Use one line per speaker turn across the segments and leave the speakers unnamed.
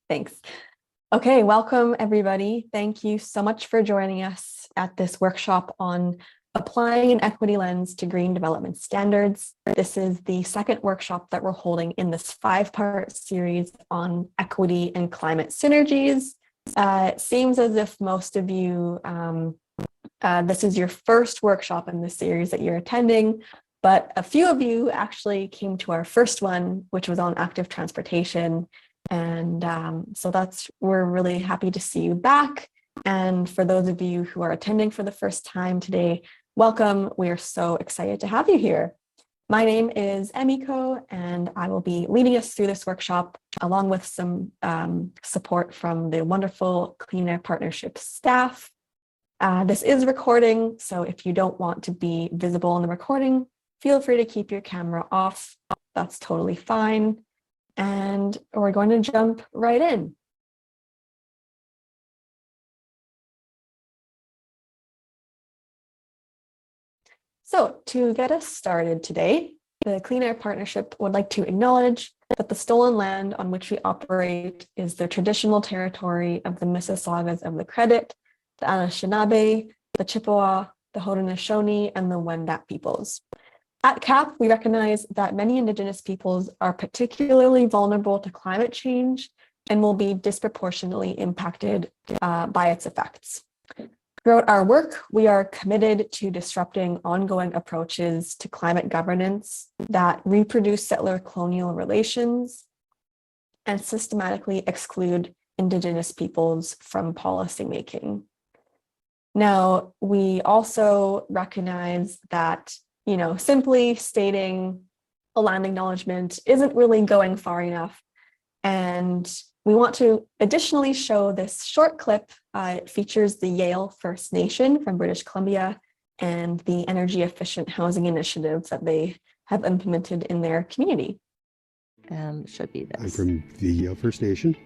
Thanks. Okay, welcome everybody. Thank you so much for joining us at this workshop on applying an equity lens to green development standards. This is the second workshop that we're holding in this 5-part series on equity and climate synergies. It seems as if most of you, this is your first workshop in this series that you're attending, but a few of you actually came to our first one, which was on active transportation. And so we're really happy to see you back. And for those of you who are attending for the first time today, welcome. We are so excited to have you here. My name is Emiko, and I will be leading us through this workshop along with some support from the wonderful Clean Air Partnership staff. This is recording, so if you don't want to be visible in the recording, feel free to keep your camera off. That's totally fine. And we're going to jump right in. So to get us started today, the Clean Air Partnership would like to acknowledge that the stolen land on which we operate is the traditional territory of the Mississaugas of the Credit, the Anishinaabe, the Chippewa, the Haudenosaunee, and the Wendat peoples. At CAP, we recognize that many Indigenous peoples are particularly vulnerable to climate change and will be disproportionately impacted by its effects. Throughout our work, we are committed to disrupting ongoing approaches to climate governance that reproduce settler colonial relations and systematically exclude Indigenous peoples from policymaking. Now, we also recognize that simply stating a land acknowledgement isn't really going far enough. And we want to additionally show this short clip. It features the Yale First Nation from British Columbia and the energy efficient housing initiatives that they have implemented in their community.
And should be this.
I'm from the Yale First Nation,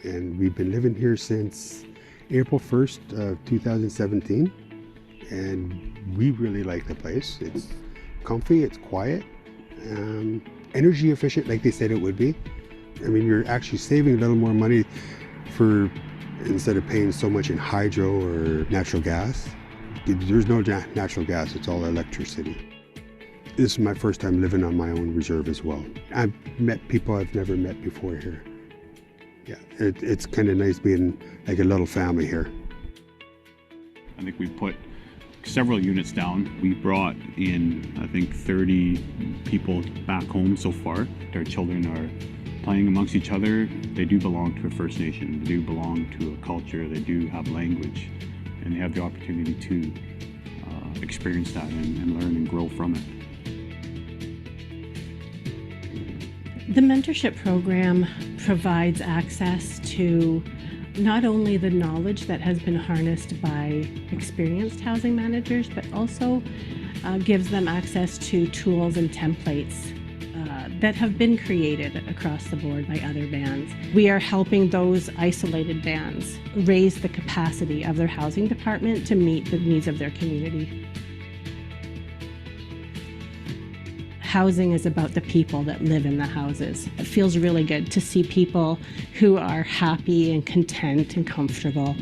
and we've been living here since April 1st of 2017. And we really like the place. It's comfy, it's quiet, energy efficient like they said it would be. I mean, you're actually saving a little more money instead of paying so much in hydro or natural gas. There's no natural gas, it's all electricity. This is my first time living on my own reserve as well. I've met people I've never met before here. Yeah, it's kind of nice being like a little family here.
I think we put several units down. We brought in, I think, 30 people back home so far. Their children are playing amongst each other. They do belong to a First Nation. They do belong to a culture. They do have language, and they have the opportunity to experience that and learn and grow from it.
The mentorship program provides access to not only the knowledge that has been harnessed by experienced housing managers, but also gives them access to tools and templates that have been created across the board by other bands. We are helping those isolated bands raise the capacity of their housing department to meet the needs of their community. Housing is about the people that live in the houses. It feels really good to see people who are happy and content and comfortable.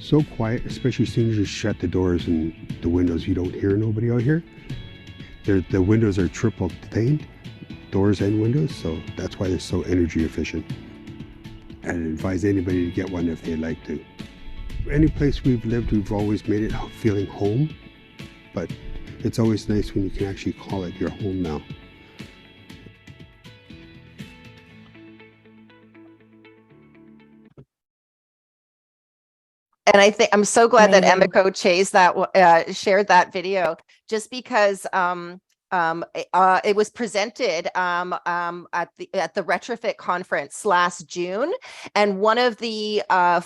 So quiet, especially as soon as you shut the doors and the windows, you don't hear nobody out here. The windows are triple paned, doors and windows, so that's why they're so energy efficient. I'd advise anybody to get one if they'd like to. Any place we've lived, we've always made it feeling home, but it's always nice when you can actually call it your home now.
And I think I'm so glad that Emiko shared that video, just because it was presented at the Retrofit conference last June, and one of the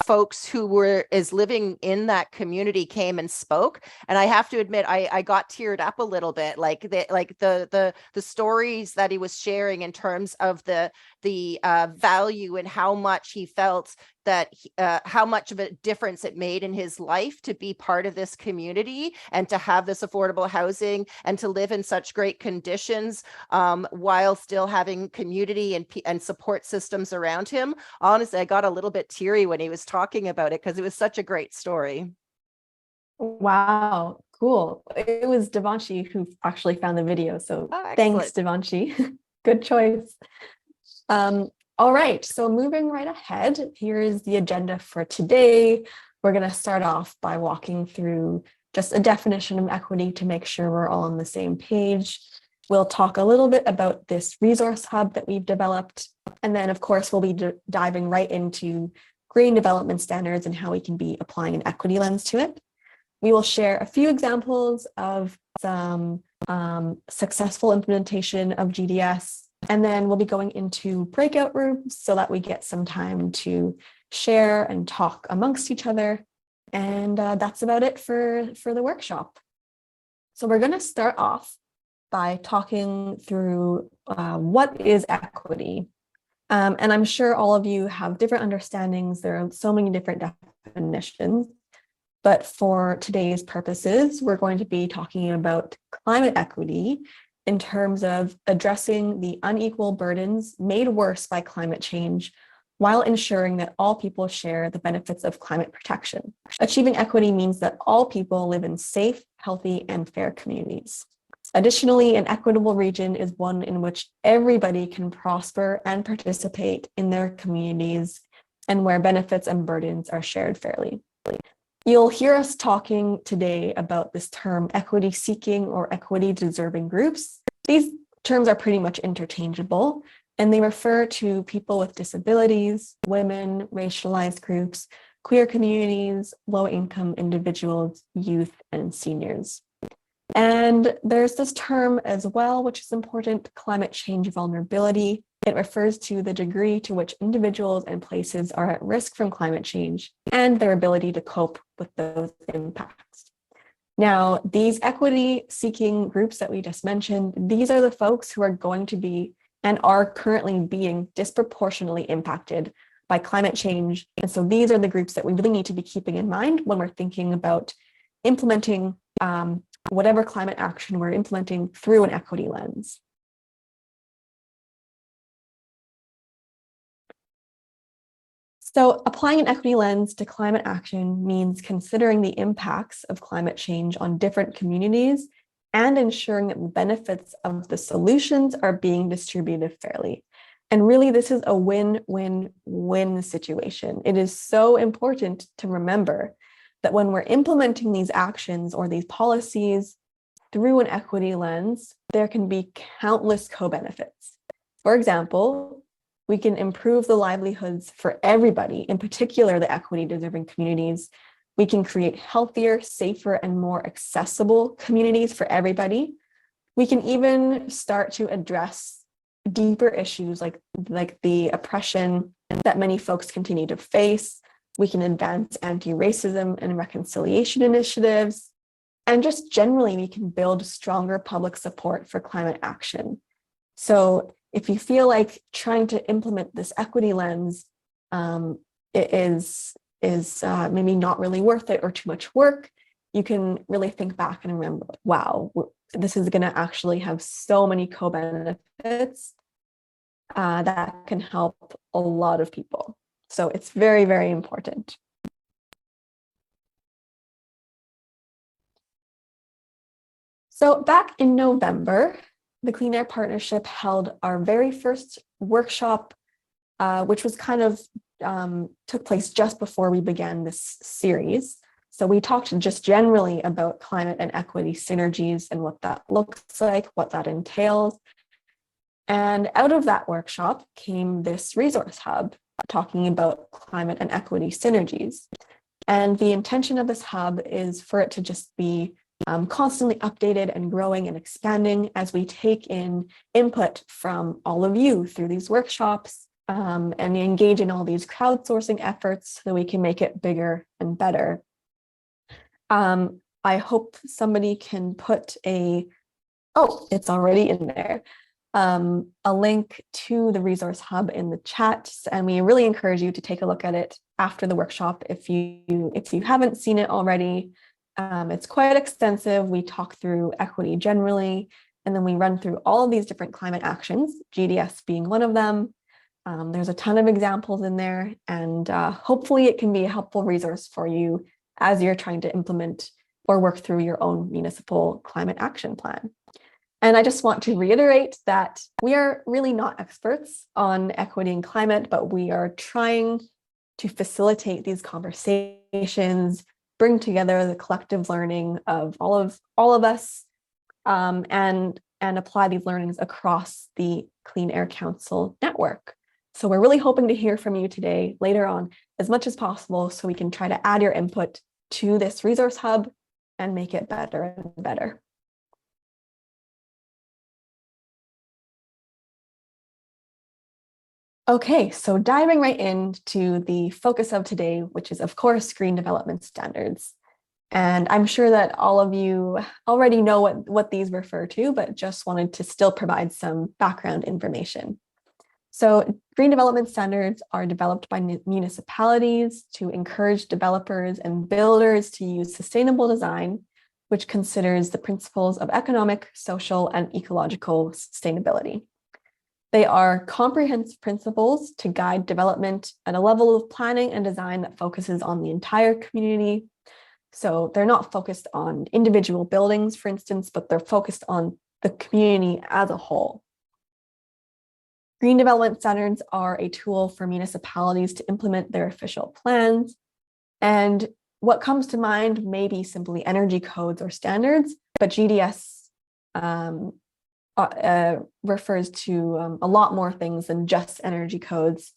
folks who is living in that community came and spoke, and I have to admit I got teared up a little bit, like the stories that he was sharing in terms of the value and how much he felt how much of a difference it made in his life to be part of this community and to have this affordable housing and to live in such great conditions while still having community and support systems around him. Honestly, I got a little bit teary when he was talking about it because it was such a great story.
Wow, cool. It was Devanshi who actually found the video. So thanks, Devanshi. Good choice. All right, so moving right ahead, here is the agenda for today. We're going to start off by walking through just a definition of equity to make sure we're all on the same page. We'll talk a little bit about this resource hub that we've developed. And then, of course, we'll be diving right into green development standards and how we can be applying an equity lens to it. We will share a few examples of some successful implementation of GDS. And then we'll be going into breakout rooms so that we get some time to share and talk amongst each other. And that's about it for the workshop. So we're going to start off by talking through what is equity. And I'm sure all of you have different understandings. There are so many different definitions. But for today's purposes, we're going to be talking about climate equity in terms of addressing the unequal burdens made worse by climate change while ensuring that all people share the benefits of climate protection. Achieving equity means that all people live in safe, healthy, and fair communities. Additionally, an equitable region is one in which everybody can prosper and participate in their communities and where benefits and burdens are shared fairly. You'll hear us talking today about this term equity seeking or equity deserving groups. These terms are pretty much interchangeable, and they refer to people with disabilities, women, racialized groups, queer communities, low-income individuals, youth, and seniors. And there's this term as well, which is important, climate change vulnerability. It refers to the degree to which individuals and places are at risk from climate change and their ability to cope with those impacts. Now, these equity-seeking groups that we just mentioned, these are the folks who are going to be and are currently being disproportionately impacted by climate change. And so these are the groups that we really need to be keeping in mind when we're thinking about implementing whatever climate action we're implementing through an equity lens. So applying an equity lens to climate action means considering the impacts of climate change on different communities and ensuring that the benefits of the solutions are being distributed fairly. And really, this is a win-win-win situation. It is so important to remember that when we're implementing these actions or these policies through an equity lens, there can be countless co-benefits. For example, we can improve the livelihoods for everybody, in particular the equity-deserving communities. We can create healthier, safer, and more accessible communities for everybody. We can even start to address deeper issues like the oppression that many folks continue to face. We can advance anti-racism and reconciliation initiatives. And just generally, we can build stronger public support for climate action. So if you feel like trying to implement this equity lens is maybe not really worth it or too much work, you can really think back and remember, wow, this is going to actually have so many co-benefits that can help a lot of people. So it's very, very important. So back in November, the Clean Air Partnership held our very first workshop, which was kind of took place just before we began this series. So we talked just generally about climate and equity synergies and what that looks like, what that entails. And out of that workshop came this resource hub talking about climate and equity synergies. And the intention of this hub is for it to just be constantly updated and growing and expanding as we take in input from all of you through these workshops and engage in all these crowdsourcing efforts so we can make it bigger and better. I hope somebody can put it's already in there. a link to the resource hub in the chat, and we really encourage you to take a look at it after the workshop if you haven't seen it already. It's quite extensive. We talk through equity generally, and then we run through all of these different climate actions, GDS being one of them. There's a ton of examples in there, and hopefully it can be a helpful resource for you as you're trying to implement or work through your own municipal climate action plan. And I just want to reiterate that we are really not experts on equity and climate, but we are trying to facilitate these conversations, bring together the collective learning of all of us, and apply these learnings across the Clean Air Council network. So we're really hoping to hear from you today, later on, as much as possible, so we can try to add your input to this resource hub and make it better and better. Okay, so diving right into the focus of today, which is of course green development standards. And I'm sure that all of you already know what these refer to, but just wanted to still provide some background information. So green development standards are developed by municipalities to encourage developers and builders to use sustainable design, which considers the principles of economic, social, and ecological sustainability. They are comprehensive principles to guide development at a level of planning and design that focuses on the entire community. So they're not focused on individual buildings, for instance, but they're focused on the community as a whole. Green development standards are a tool for municipalities to implement their official plans. And what comes to mind may be simply energy codes or standards, but GDS refers to a lot more things than just energy codes.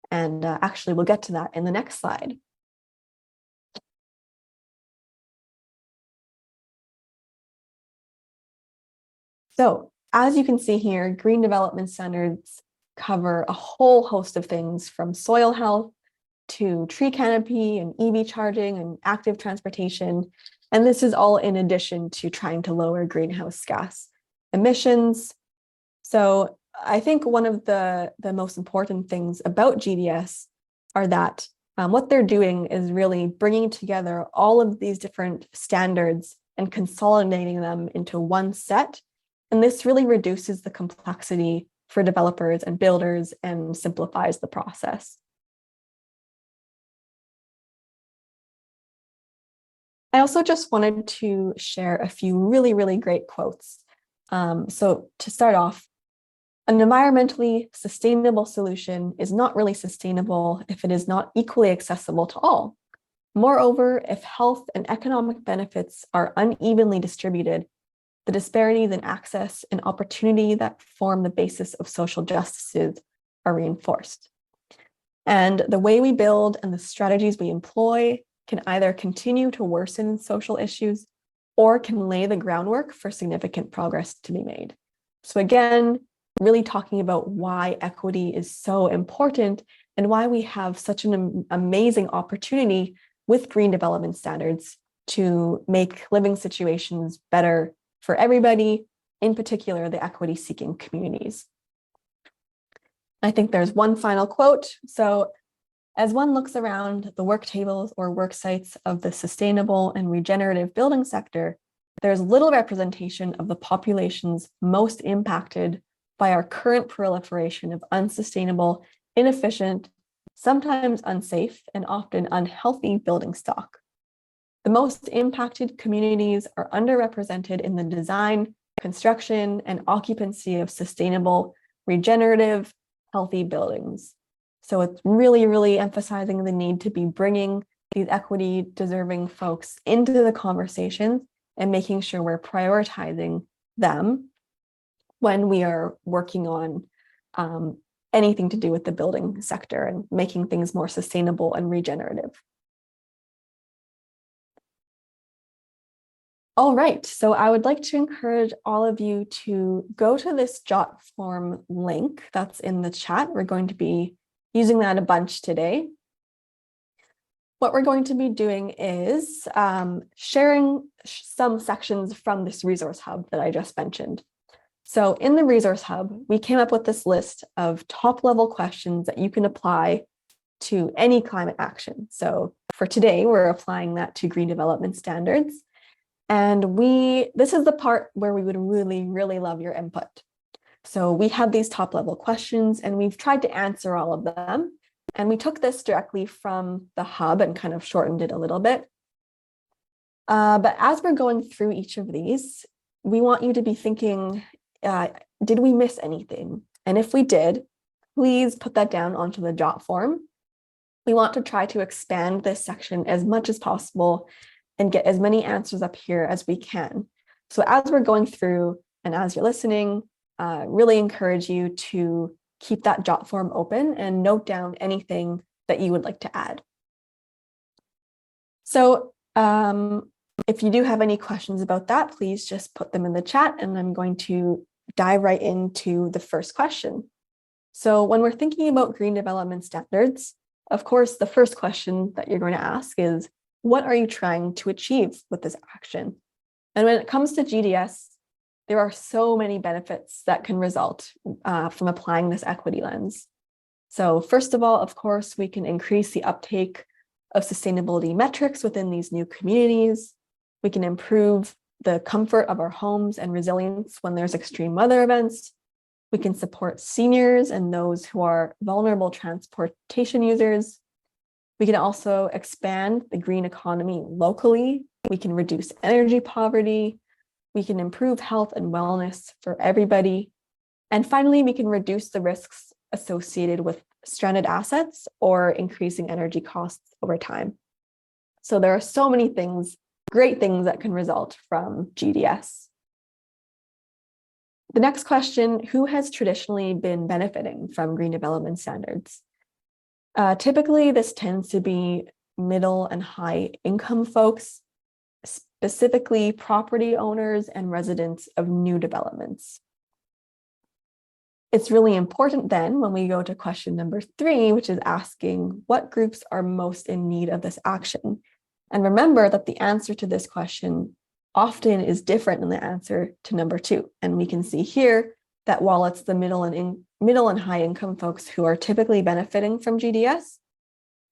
And actually, we'll get to that in the next slide. So as you can see here, green development standards cover a whole host of things from soil health to tree canopy and EV charging and active transportation. And this is all in addition to trying to lower greenhouse gas emissions. So I think one of the most important things about GDS are that what they're doing is really bringing together all of these different standards and consolidating them into one set. And this really reduces the complexity for developers and builders and simplifies the process. I also just wanted to share a few really, really great quotes. So to start off, an environmentally sustainable solution is not really sustainable if it is not equally accessible to all. Moreover, if health and economic benefits are unevenly distributed, the disparities in access and opportunity that form the basis of social justices are reinforced. And the way we build and the strategies we employ can either continue to worsen social issues or can lay the groundwork for significant progress to be made. So again, really talking about why equity is so important and why we have such an amazing opportunity with green development standards to make living situations better for everybody, in particular the equity-seeking communities. I think there's one final quote. So as one looks around the work tables or work sites of the sustainable and regenerative building sector, there's little representation of the populations most impacted by our current proliferation of unsustainable, inefficient, sometimes unsafe, and often unhealthy building stock. The most impacted communities are underrepresented in the design, construction, and occupancy of sustainable, regenerative, healthy buildings. So it's really, really emphasizing the need to be bringing these equity deserving folks into the conversation and making sure we're prioritizing them when we are working on anything to do with the building sector and making things more sustainable and regenerative. All right, so I would like to encourage all of you to go to this Jotform link that's in the chat. We're going to be using that a bunch today. What we're going to be doing is sharing some sections from this resource hub that I just mentioned. So in the Resource Hub, we came up with this list of top level questions that you can apply to any climate action. So for today, we're applying that to green development standards. And this is the part where we would really, really love your input. So we have these top level questions and we've tried to answer all of them. And we took this directly from the hub and kind of shortened it a little bit. But as we're going through each of these, we want you to be thinking, did we miss anything? And if we did, please put that down onto the jot form. We want to try to expand this section as much as possible and get as many answers up here as we can. So as we're going through and as you're listening, really encourage you to keep that jot form open and note down anything that you would like to add. So if you do have any questions about that, please just put them in the chat and I'm going to dive right into the first question. So when we're thinking about green development standards, of course, the first question that you're going to ask is, what are you trying to achieve with this action? And when it comes to GDS, there are so many benefits that can result from applying this equity lens. So first of all, of course, we can increase the uptake of sustainability metrics within these new communities. We can improve the comfort of our homes and resilience when there's extreme weather events. We can support seniors and those who are vulnerable transportation users. We can also expand the green economy locally. We can reduce energy poverty. We can improve health and wellness for everybody. And finally, we can reduce the risks associated with stranded assets or increasing energy costs over time. So there are so many things, great things that can result from GDS. The next question, who has traditionally been benefiting from green development standards? Typically, this tends to be middle and high income folks, specifically property owners and residents of new developments. It's really important then when we go to question number 3, which is asking what groups are most in need of this action. And remember that the answer to this question often is different than the answer to number 2. And we can see here that while it's the middle and high income folks who are typically benefiting from GDS,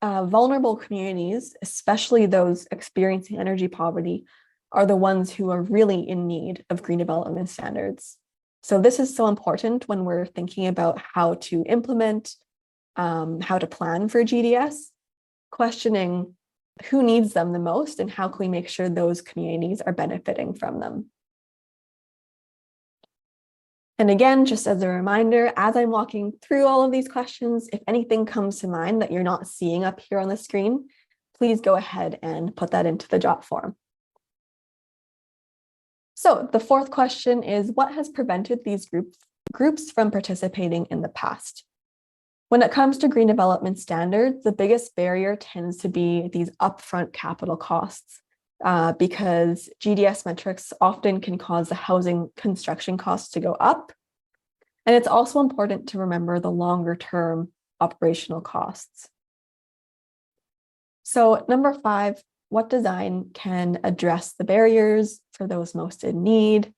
vulnerable communities, especially those experiencing energy poverty, are the ones who are really in need of green development standards. So this is so important when we're thinking about how to implement, how to plan for GDS, questioning who needs them the most and how can we make sure those communities are benefiting from them. And again, just as a reminder, as I'm walking through all of these questions, if anything comes to mind that you're not seeing up here on the screen, please go ahead and put that into the jot form. So the fourth question is, what has prevented these groups from participating in the past? When it comes to green development standards, the biggest barrier tends to be these upfront capital costs because GDS metrics often can cause the housing construction costs to go up. And it's also important to remember the longer term operational costs. So number 5, what design can address the barriers for those most in need?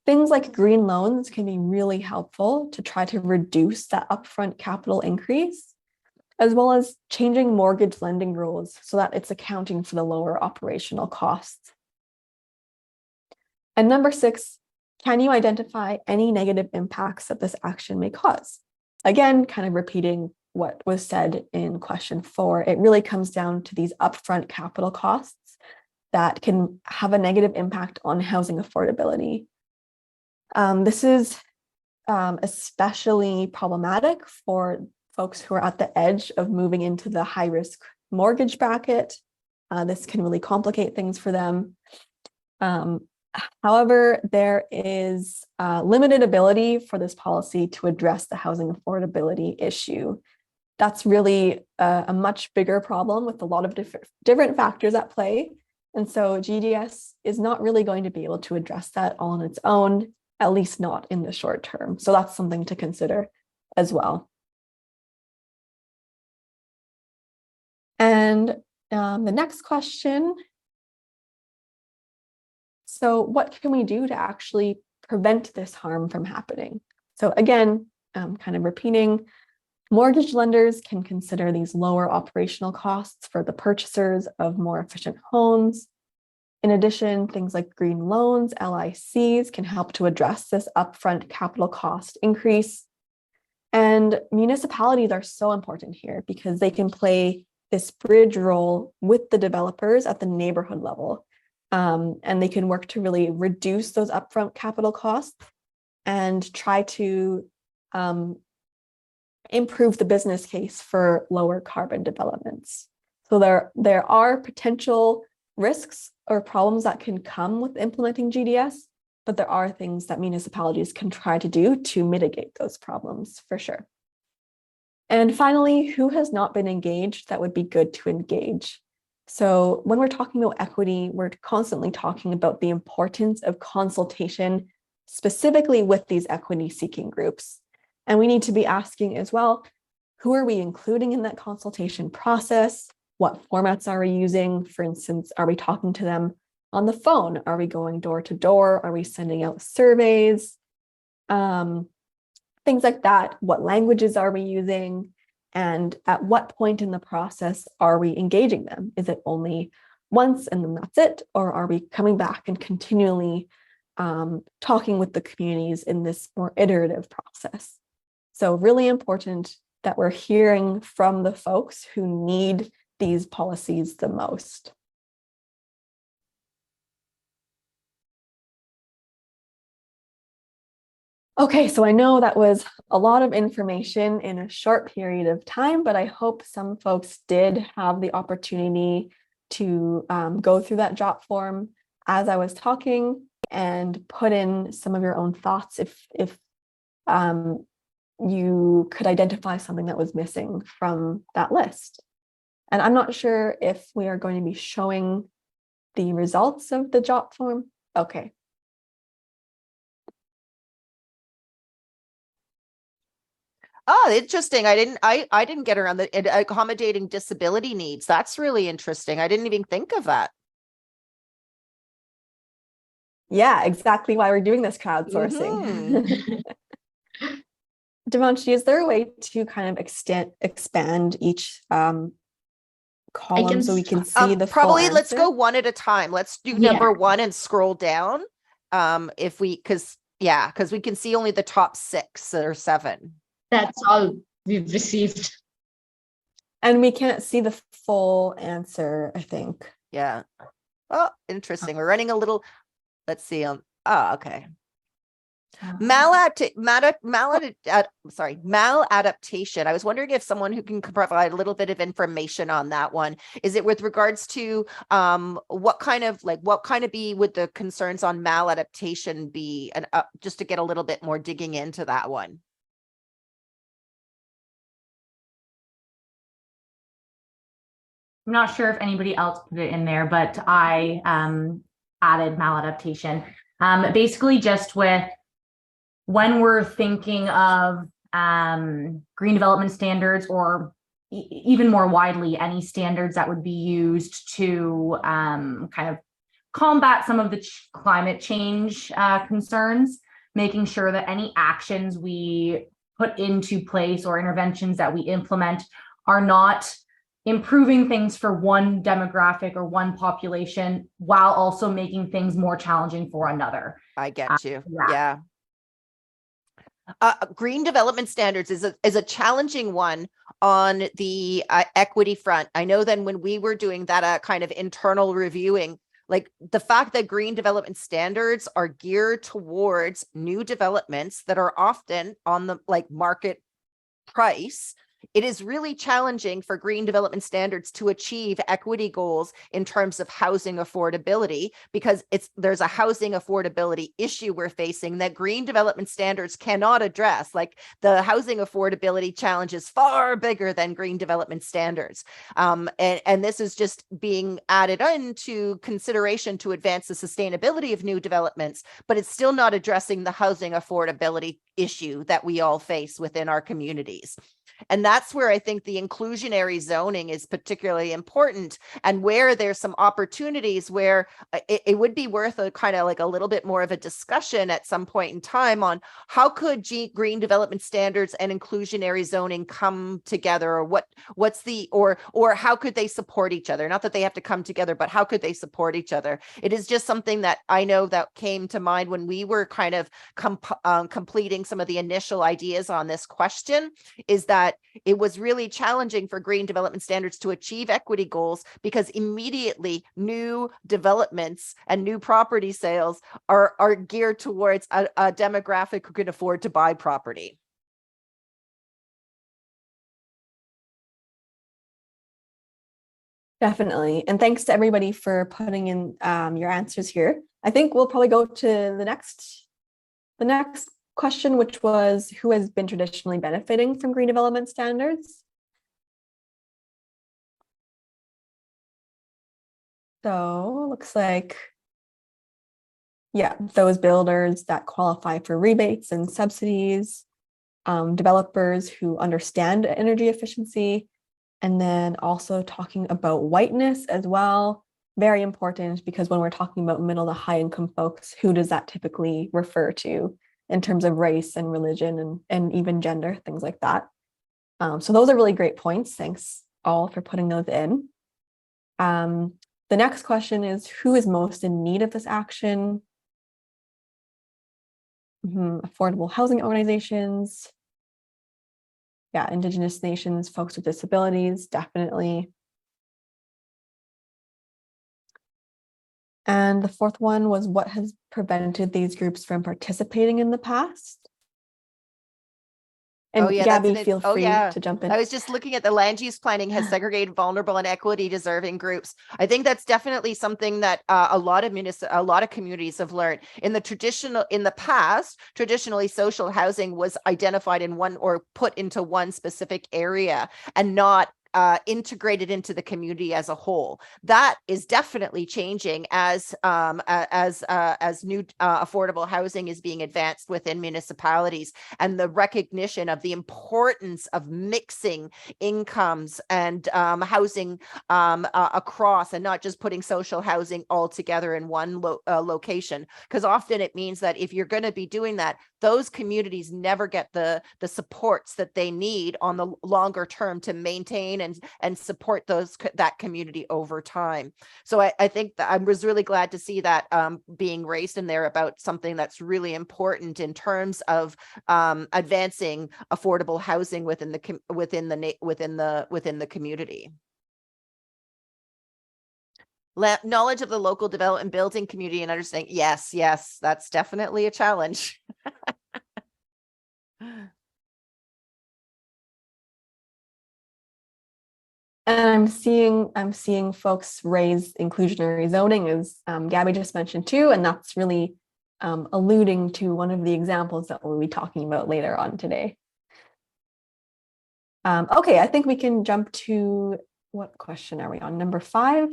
Things like green loans can be really helpful to try to reduce that upfront capital increase, as well as changing mortgage lending rules so that it's accounting for the lower operational costs. And number 6, can you identify any negative impacts that this action may cause? Again, kind of repeating what was said in question 4, it really comes down to these upfront capital costs that can have a negative impact on housing affordability. This is especially problematic for folks who are at the edge of moving into the high-risk mortgage bracket. This can really complicate things for them. However, there is limited ability for this policy to address the housing affordability issue. That's really a much bigger problem with a lot of different factors at play. And so GDS is not really going to be able to address that all on its own, at least not in the short term. So that's something to consider as well. And the next question. So what can we do to actually prevent this harm from happening. So again, kind of repeating, mortgage lenders can consider these lower operational costs for the purchasers of more efficient homes. In addition, things like green loans, LICs, can help to address this upfront capital cost increase. And municipalities are so important here because they can play this bridge role with the developers at the neighborhood level. And they can work to really reduce those upfront capital costs and try to improve the business case for lower carbon developments. So there are potential risks or problems that can come with implementing GDS, but there are things that municipalities can try to do to mitigate those problems for sure. And finally, who has not been engaged that would be good to engage? So when we're talking about equity, we're constantly talking about the importance of consultation, specifically with these equity seeking groups. And we need to be asking as well, who are we including in that consultation process? What formats are we using? For instance, are we talking to them on the phone? Are we going door to door? Are we sending out surveys? Things like that. What languages are we using? And at what point in the process are we engaging them? Is it only once and then that's it? Or are we coming back and continually talking with the communities in this more iterative process? So really important that we're hearing from the folks who need these policies the most. Okay, so I know that was a lot of information in a short period of time, but I hope some folks did have the opportunity to go through that JOT form as I was talking and put in some of your own thoughts if you could identify something that was missing from that list. And I'm not sure if we are going to be showing the results of the JOT form. Okay.
Oh, interesting. I didn't get around the accommodating disability needs. That's really interesting. I didn't even think of that.
Yeah, exactly why we're doing this crowdsourcing. Devanshi, is there a way to kind of expand each column so we can see the
probably
full
let's
answer?
go one at a time. Let's do
Yeah.
number one and scroll down. If we, because we can see only the top 6 or 7.
That's all we've received.
And we can't see the full answer, I think.
Yeah. Oh, interesting. We're running a little, let's see. Okay. Maladaptation. I was wondering if someone who can provide a little bit of information on that one. Is it with regards to what kind of be would the concerns on maladaptation be? And just to get a little bit more digging into that one.
I'm not sure if anybody else put it in there, but I added maladaptation. Basically just with when we're thinking of green development standards or even more widely, any standards that would be used to kind of combat some of the climate change concerns, making sure that any actions we put into place or interventions that we implement are not improving things for one demographic or one population while also making things more challenging for another.
I get you. Yeah. Green development standards is a challenging one on the equity front. I know then when we were doing that kind of internal reviewing, like the fact that green development standards are geared towards new developments that are often on the market price, it is really challenging for green development standards to achieve equity goals in terms of housing affordability, because there's a housing affordability issue we're facing that green development standards cannot address. Like the housing affordability challenge is far bigger than green development standards. And this is just being added into consideration to advance the sustainability of new developments, but it's still not addressing the housing affordability issue that we all face within our communities. And that's where I think the inclusionary zoning is particularly important, and where there's some opportunities where it would be worth a kind of like a little bit more of a discussion at some point in time on how could green development standards and inclusionary zoning come together, or what's the or how could they support each other? Not that they have to come together, but how could they support each other? It is just something that I know that came to mind when we were kind of completing some of the initial ideas on this question, is that it was really challenging for green development standards to achieve equity goals, because immediately new developments and new property sales are geared towards a demographic who can afford to buy property.
Definitely. And thanks to everybody for putting in your answers here. I think we'll probably go to the next question, which was, who has been traditionally benefiting from green development standards? So looks like, yeah, those builders that qualify for rebates and subsidies, developers who understand energy efficiency, and then also talking about whiteness as well. Very important, because when we're talking about middle to high income folks, who does that typically refer to in terms of race and religion and even gender, things like that. So those are really great points. Thanks all for putting those in. The next question is, who is most in need of this action? Affordable housing organizations. Yeah, Indigenous nations, folks with disabilities, definitely. And the fourth one was, what has prevented these groups from participating in the past? And Gabby, feel free to jump in.
I was just looking at the land use planning has segregated vulnerable and equity deserving groups. I think that's definitely something that a lot of communities have learned. In the past, traditionally social housing was identified in one or put into one specific area and not integrated into the community as a whole. That is definitely changing as new affordable housing is being advanced within municipalities, and the recognition of the importance of mixing incomes and housing across, and not just putting social housing all together in one location, because often it means that if you're going to be doing that, those communities never get the supports that they need on the longer term to maintain and support that community over time. So I think that I was really glad to see that being raised in there about something that's really important in terms of advancing affordable housing within the community. Knowledge of the local development building community and understanding. Yes, that's definitely a challenge.
And I'm seeing folks raise inclusionary zoning, as Gabby just mentioned too, and that's really alluding to one of the examples that we'll be talking about later on today. Okay, I think we can jump to, what question are we on? Number 5.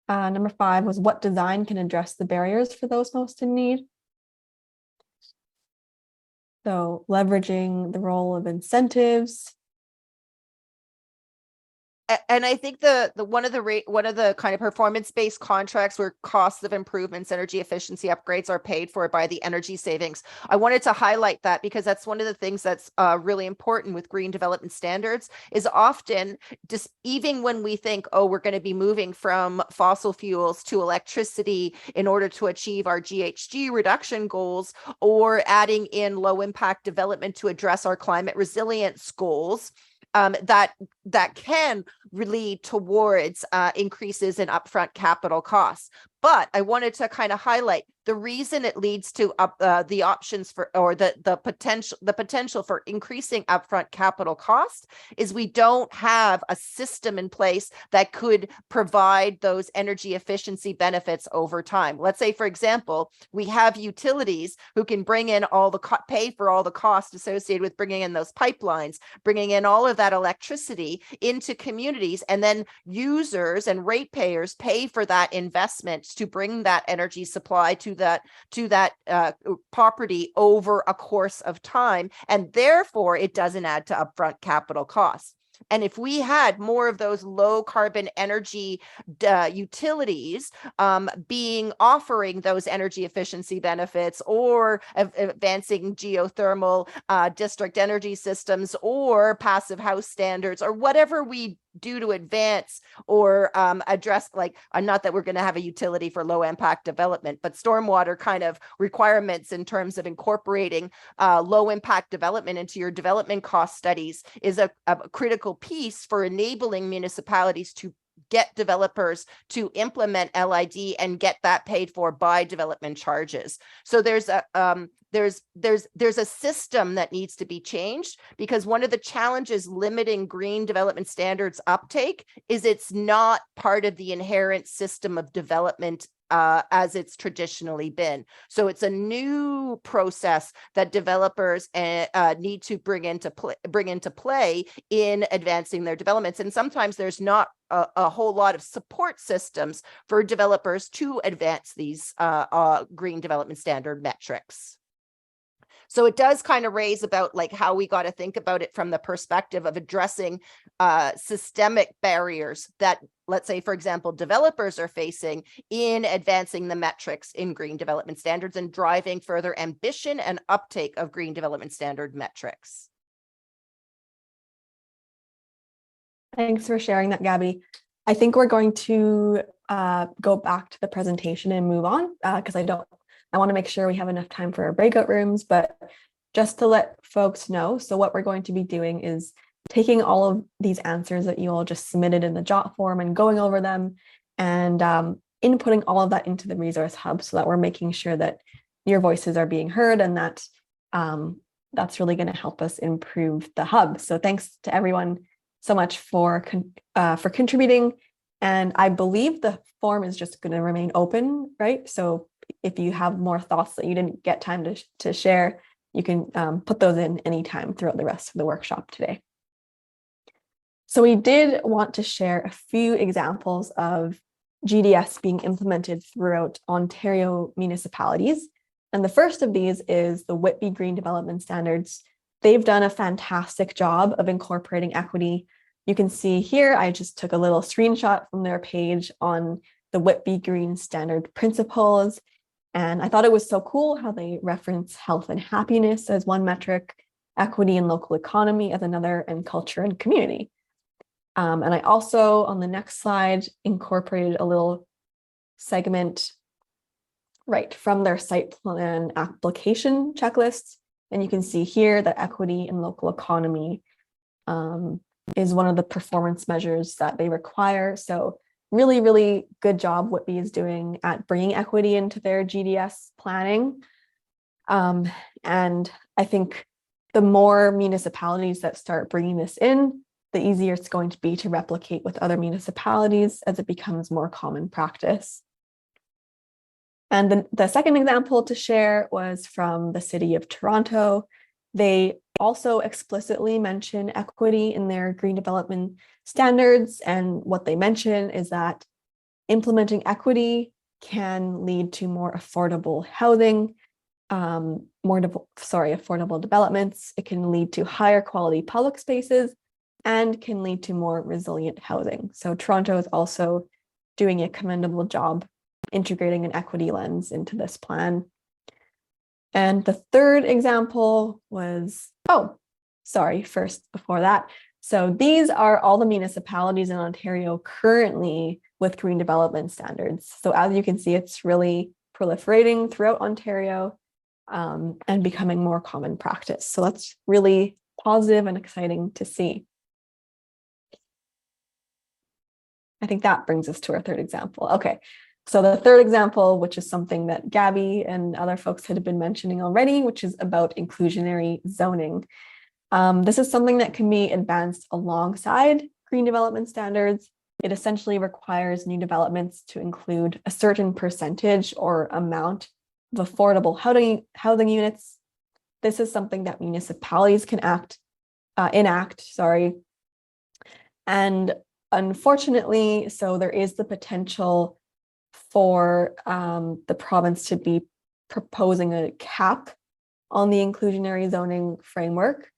Number 5 was, what design can address the barriers for those most in need? So leveraging the role of incentives.
And I think the one of the kind of performance-based contracts where costs of improvements, energy efficiency upgrades are paid for by the energy savings. I wanted to highlight that because that's one of the things that's really important with green development standards, is often just even when we think, oh, we're going to be moving from fossil fuels to electricity in order to achieve our GHG reduction goals, or adding in low impact development to address our climate resilience goals, that can lead towards increases in upfront capital costs. But I wanted to kind of highlight the reason it leads to the options for, or the potential for increasing upfront capital costs, is we don't have a system in place that could provide those energy efficiency benefits over time. Let's say, for example, we have utilities who can bring in all the pay for all the costs associated with bringing in those pipelines, bringing in all of that electricity into communities, and then users and ratepayers pay for that investment to bring that energy supply to that property over a course of time, and therefore it doesn't add to upfront capital costs. And if we had more of those low carbon energy utilities offering those energy efficiency benefits, or advancing geothermal district energy systems, or passive house standards, or whatever we do to advance or address, like, not that we're going to have a utility for low impact development, but stormwater kind of requirements in terms of incorporating low impact development into your development cost studies is a critical piece for enabling municipalities to get developers to implement LID and get that paid for by development charges. So there's a system that needs to be changed, because one of the challenges limiting green development standards uptake is it's not part of the inherent system of development as it's traditionally been. So it's a new process that developers need to bring into play in advancing their developments. And sometimes there's not a whole lot of support systems for developers to advance these green development standard metrics. So it does kind of raise about like how we got to think about it from the perspective of addressing systemic barriers that, let's say, for example, developers are facing in advancing the metrics in green development standards and driving further ambition and uptake of green development standard metrics.
Thanks for sharing that, Gabby. I think we're going to go back to the presentation and move on because I want to make sure we have enough time for our breakout rooms, but just to let folks know, so what we're going to be doing is taking all of these answers that you all just submitted in the JOT form and going over them and inputting all of that into the resource hub so that we're making sure that your voices are being heard, and that that's really going to help us improve the hub. So thanks to everyone so much for contributing. And I believe the form is just going to remain open, right? So if you have more thoughts that you didn't get time to share, you can put those in anytime throughout the rest of the workshop today. So we did want to share a few examples of GDS being implemented throughout Ontario municipalities. And the first of these is the Whitby Green Development Standards. They've done a fantastic job of incorporating equity. You can see here, I just took a little screenshot from their page on the Whitby Green Standard principles. And I thought it was so cool how they reference health and happiness as one metric, equity and local economy as another, and culture and community. And I also, on the next slide, incorporated a little segment right from their site plan application checklists. And you can see here that equity and local economy is one of the performance measures that they require. So really, really good job Whitby is doing at bringing equity into their GDS planning. And I think the more municipalities that start bringing this in, the easier it's going to be to replicate with other municipalities as it becomes more common practice. And the second example to share was from the City of Toronto. They also explicitly mention equity in their green development standards. And what they mention is that implementing equity can lead to more affordable housing, affordable developments. It can lead to higher quality public spaces and can lead to more resilient housing. So Toronto is also doing a commendable job integrating an equity lens into this plan. And the third example was, before that. So these are all the municipalities in Ontario currently with green development standards. So as you can see, it's really proliferating throughout Ontario and becoming more common practice. So that's really positive and exciting to see. I think that brings us to our third example. Okay. So the third example, which is something that Gabby and other folks had been mentioning already, which is about inclusionary zoning. This is something that can be advanced alongside green development standards. It essentially requires new developments to include a certain percentage or amount of affordable housing units. This is something that municipalities can enact. And unfortunately, so there is the potential for the province to be proposing a cap on the inclusionary zoning framework.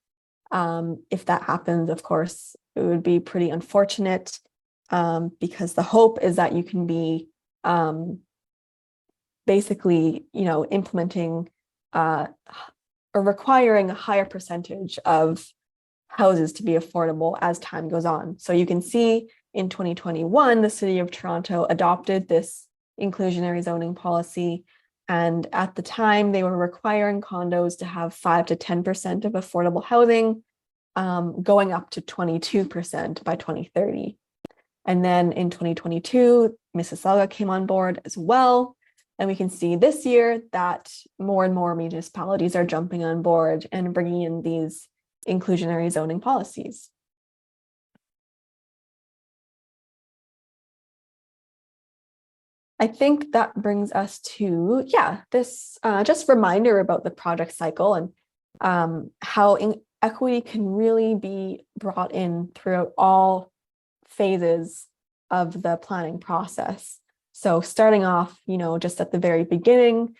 If that happens, of course, it would be pretty unfortunate, because the hope is that you can be basically, implementing or requiring a higher percentage of houses to be affordable as time goes on. So you can see in 2021, the City of Toronto adopted this inclusionary zoning policy. And at the time, they were requiring condos to have 5 to 10% of affordable housing, going up to 22% by 2030. And then in 2022, Mississauga came on board as well. And we can see this year that more and more municipalities are jumping on board and bringing in these inclusionary zoning policies. I think that brings us to, this just reminder about the project cycle and how equity can really be brought in throughout all phases of the planning process. So starting off, just at the very beginning,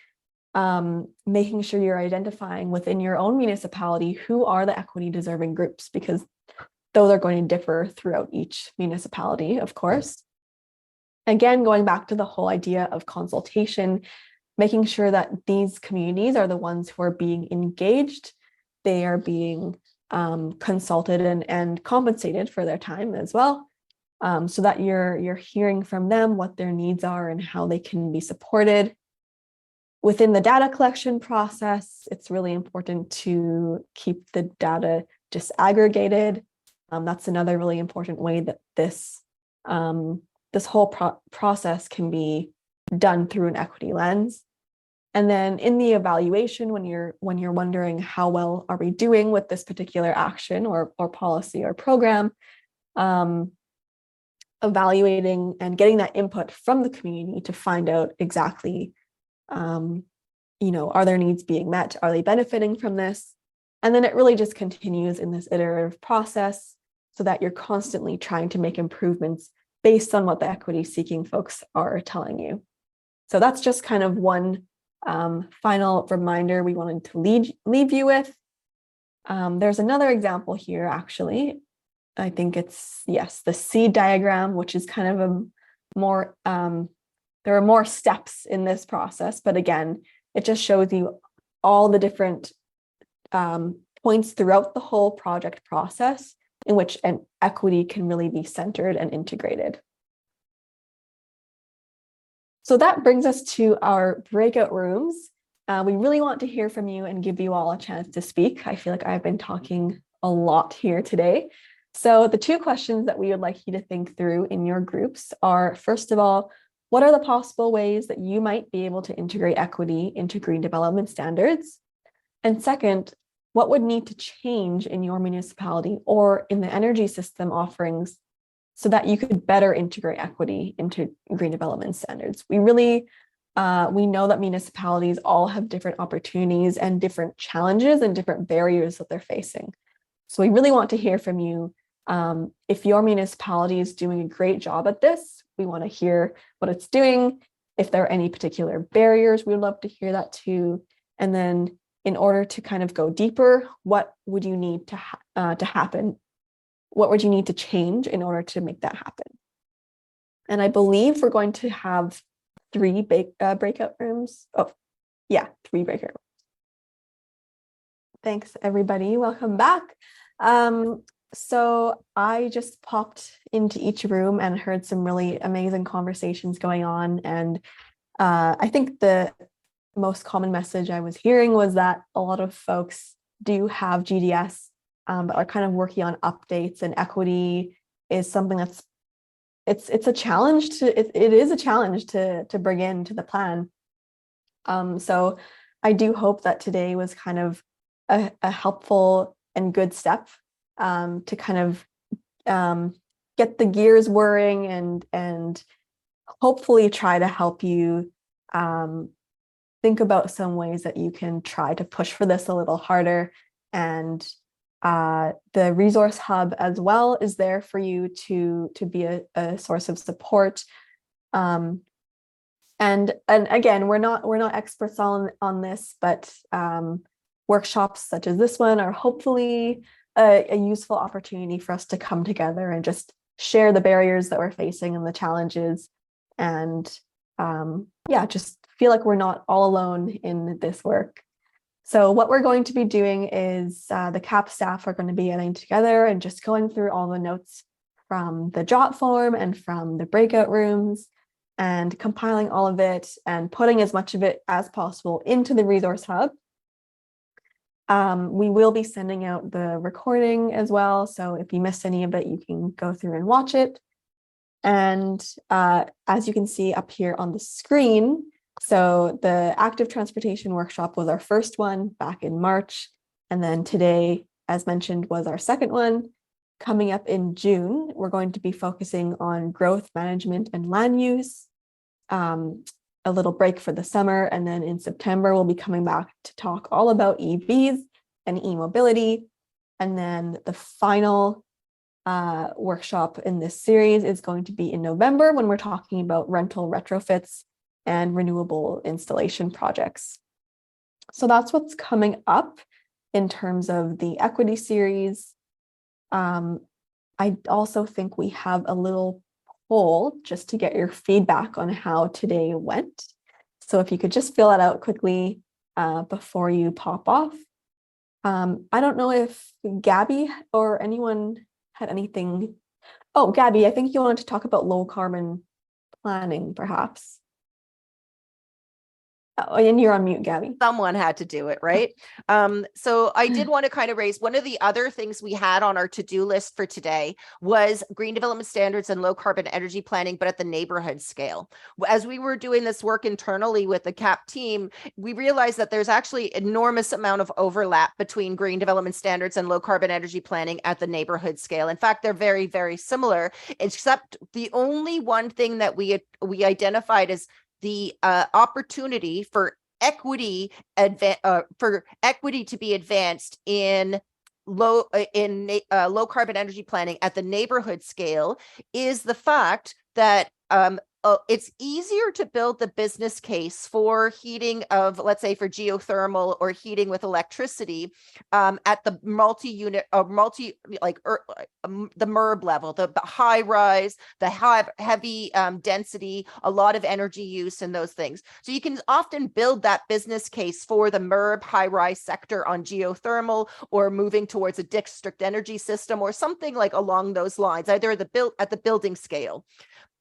making sure you're identifying within your own municipality who are the equity deserving groups, because those are going to differ throughout each municipality, of course. Again, going back to the whole idea of consultation, making sure that these communities are the ones who are being engaged, they are being consulted and compensated for their time as well, so that you're hearing from them what their needs are and how they can be supported. Within the data collection process, it's really important to keep the data disaggregated. That's another really important way that this whole process can be done through an equity lens. And then in the evaluation, when you're wondering how well are we doing with this particular action or policy or program, evaluating and getting that input from the community to find out exactly, are their needs being met? Are they benefiting from this? And then it really just continues in this iterative process so that you're constantly trying to make improvements based on what the equity seeking folks are telling you. So that's just kind of one final reminder we wanted to leave you with. There's another example here, actually. I think it's, yes, the seed diagram, which is kind of a more, there are more steps in this process, but again, it just shows you all the different points throughout the whole project process in which an equity can really be centered and integrated. So that brings us to our breakout rooms. We really want to hear from you and give you all a chance to speak. I feel like I've been talking a lot here today. So the two questions that we would like you to think through in your groups are, first of all, what are the possible ways that you might be able to integrate equity into green development standards? And second, what would need to change in your municipality or in the energy system offerings so that you could better integrate equity into green development standards? We really, we know that municipalities all have different opportunities and different challenges and different barriers that they're facing. So we really want to hear from you. If your municipality is doing a great job at this, we want to hear what it's doing. If there are any particular barriers, we would love to hear that too. And then in order to kind of go deeper, what would you need to happen? What would you need to change in order to make that happen? And I believe we're going to have three breakout rooms. Oh, yeah, 3 breakout rooms. Thanks, everybody. Welcome back. So I just popped into each room and heard some really amazing conversations going on. And I think the most common message I was hearing was that a lot of folks do have GDS, but are kind of working on updates, and equity is something that's, it's a challenge to, it is a challenge to bring into the plan. So I do hope that today was kind of a helpful and good step to kind of get the gears whirring and hopefully try to help you think about some ways that you can try to push for this a little harder. And the resource hub as well is there for you to be a source of support. And again, we're not experts on this, but workshops such as this one are hopefully a useful opportunity for us to come together and just share the barriers that we're facing and the challenges, and yeah, just feel like we're not all alone in this work. So what we're going to be doing is the CAP staff are going to be getting together and just going through all the notes from the jot form and from the breakout rooms and compiling all of it and putting as much of it as possible into the resource hub. We will be sending out the recording as well, so if you missed any of it, you can go through and watch it. And as you can see up here on the screen, so the active transportation workshop was our first one back in March. And then today, as mentioned, was our second one. Coming up in June, we're going to be focusing on growth management and land use. A little break for the summer. And then in September, we'll be coming back to talk all about EVs and e-mobility. And then the final workshop in this series is going to be in November, when we're talking about rental retrofits and renewable installation projects. So that's what's coming up in terms of the equity series. I also think we have a little poll just to get your feedback on how today went. So if you could just fill it out quickly before you pop off. I don't know if Gabby or anyone had anything. Oh, Gabby, I think you wanted to talk about low carbon planning, perhaps. Oh, and you're on mute, Gabby.
Someone had to do it, right? So I did want to kind of raise one of the other things we had on our to-do list for today was green development standards and low carbon energy planning, but at the neighborhood scale. As we were doing this work internally with the CAP team, we realized that there's actually enormous amount of overlap between green development standards and low carbon energy planning at the neighborhood scale. In fact, they're very, very similar, except the only one thing that we identified as the opportunity for equity to be advanced in low carbon energy planning at the neighborhood scale is the fact that it's easier to build the business case for heating of, let's say, for geothermal or heating with electricity at the multi-unit or the MERB level, the high rise, the heavy density, a lot of energy use and those things. So you can often build that business case for the MERB high rise sector on geothermal or moving towards a district energy system or something like along those lines, either at the building scale.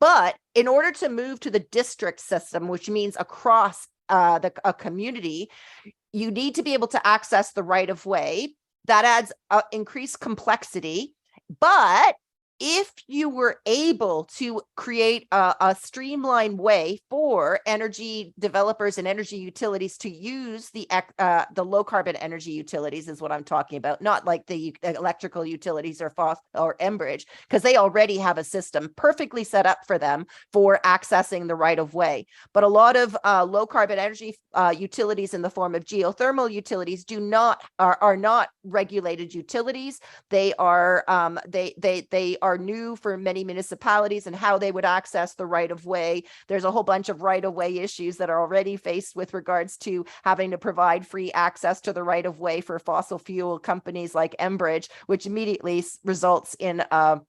But in order to move to the district system, which means across a community, you need to be able to access the right of way. That adds increased complexity. But if you were able to create a streamlined way for energy developers and energy utilities to use the low carbon energy utilities is what I'm talking about, not like the electrical utilities or Enbridge, because they already have a system perfectly set up for them for accessing the right of way. But a lot of low carbon energy utilities in the form of geothermal utilities are not regulated utilities. They are they are new for many municipalities and how they would access the right of way. There's a whole bunch of right of way issues that are already faced with regards to having to provide free access to the right of way for fossil fuel companies like Enbridge, which immediately results in a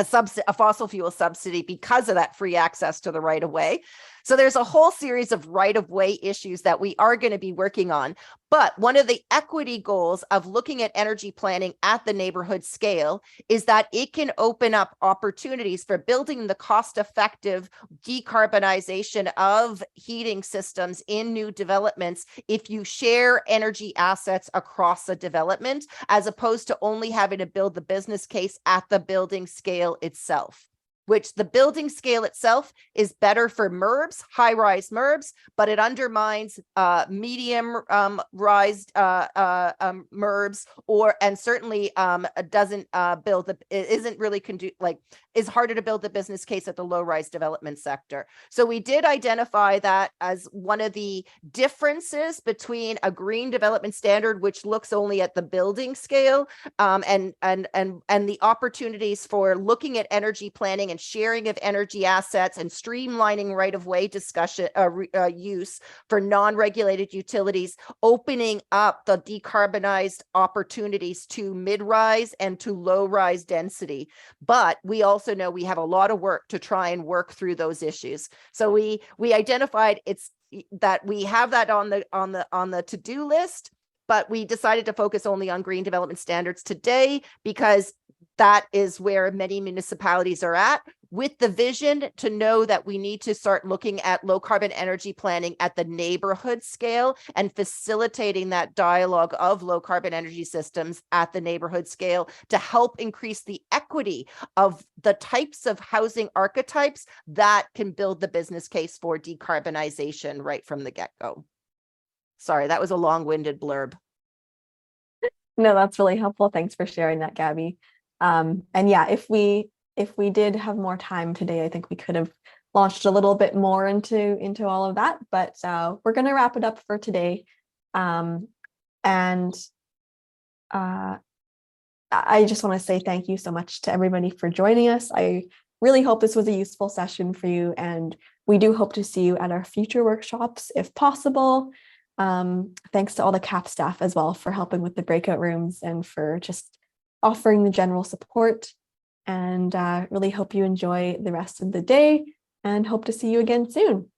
fossil fuel subsidy because of that free access to the right of way. So there's a whole series of right of way issues that we are going to be working on. But one of the equity goals of looking at energy planning at the neighborhood scale is that it can open up opportunities for building the cost-effective decarbonization of heating systems in new developments if you share energy assets across a development, as opposed to only having to build the business case at the building scale itself. Which the building scale itself is better for MERBs, high-rise MERBs, but it undermines medium-rise MERBs, and certainly doesn't build isn't really is harder to build the business case at the low-rise development sector. So we did identify that as one of the differences between a green development standard, which looks only at the building scale, and the opportunities for looking at energy planning and sharing of energy assets and streamlining right-of-way discussion use for non-regulated utilities, opening up the decarbonized opportunities to mid-rise and to low-rise density. But we also know we have a lot of work to try and work through those issues. So we identified that we have that on the to-do list, but we decided to focus only on green development standards today because that is where many municipalities are at, with the vision to know that we need to start looking at low carbon energy planning at the neighborhood scale and facilitating that dialogue of low carbon energy systems at the neighborhood scale to help increase the equity of the types of housing archetypes that can build the business case for decarbonization right from the get-go. Sorry, that was a long-winded blurb.
No, that's really helpful. Thanks for sharing that, Gabby. And yeah, if we did have more time today, I think we could have launched a little bit more into all of that, but we're going to wrap it up for today. And I just want to say thank you so much to everybody for joining us. I really hope this was a useful session for you, and we do hope to see you at our future workshops if possible. Thanks to all the CAP staff as well for helping with the breakout rooms and for just offering the general support, and really hope you enjoy the rest of the day and hope to see you again soon.